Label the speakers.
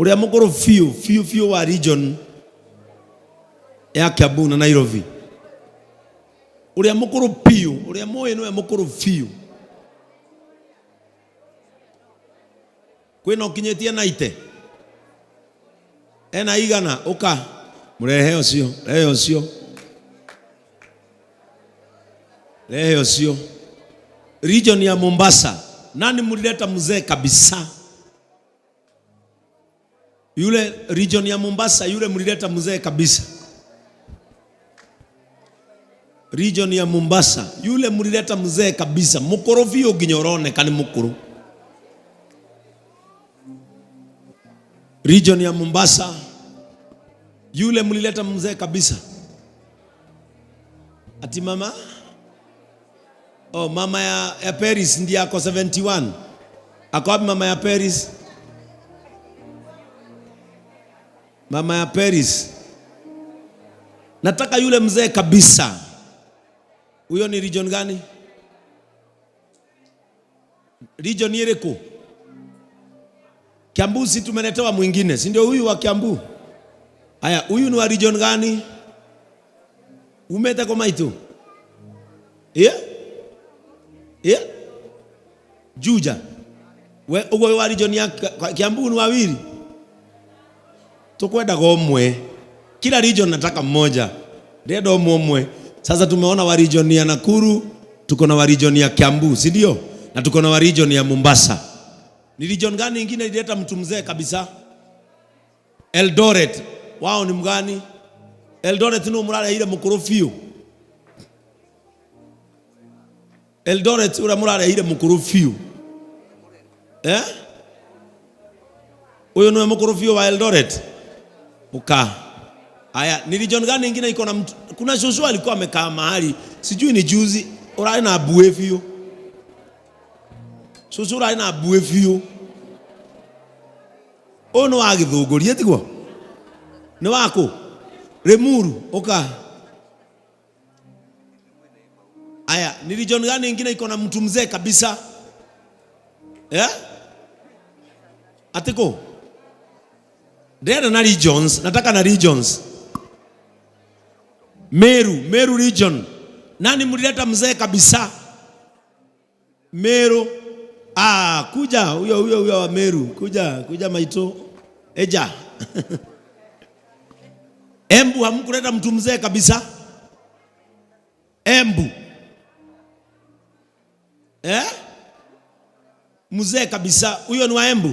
Speaker 1: Uria mukuru fiu wa region ya Kiambu na Nairobi. Uria mukuru piu, uria moyo niwe mukuru fiu. Kwina ukinyetie naite. Ena igana uka murehe ucio, rehe ucio. Rehe ucio. Region ya Mombasa. Nani mulileta mzee kabisa? Yule region ya Mombasa, yule mulileta mzee kabisa. Region ya Mombasa, yule mulileta mzee kabisa. Mukuru vio ginyorone kani mukuru. Region ya Mombasa, yule mulileta mzee kabisa. Ati mama? Oh, mama ya Paris ndiye ako 71. Ako wapi mama ya Paris? Mama ya Paris. Nataka yule mzee kabisa. Huyo ni region gani? Region Yereko. Kiambu si tumeletewa mwingine, si ndio huyu wa Kiambu? Haya, huyu ni wa region gani? Umeta kwa maitu? Juja. Uwe wa region ya Kiambu ni wawili. Tukwenda gomwe. Kila region nataka mmoja. Ndio mmoja. Sasa tumeona wa region ya Nakuru, tuko na wa region ya Kiambu, si ndio? Na tuko na wa region ya Mombasa. Ni region gani nyingine ilileta mtu mzee kabisa? Eldoret. Wao ni mgani? Eldoret ni murare ile mukorofio. Eldoret ura murare ile mukorofio. Huyo ni mukorofio wa Eldoret. Uka. Aya, ni region gani nyingine iko na mtu? Kuna shosho alikuwa amekaa mahali, sijui ni juzi, ora na abuefio. Shosho ora na abuefio. Ono wa Githunguri etiguo. Ni wako. Remuru, oka. Aya, ni region gani nyingine iko na mtu mzee kabisa? Atiko. Ndio na regions, nataka na regions. Meru region. Nani mulileta mzee kabisa? Meru. Kuja huyo wa Meru. Kuja maito. Eja. Embu hamkuleta mtu mzee kabisa? Embu. Mzee kabisa. Huyo ni wa Embu.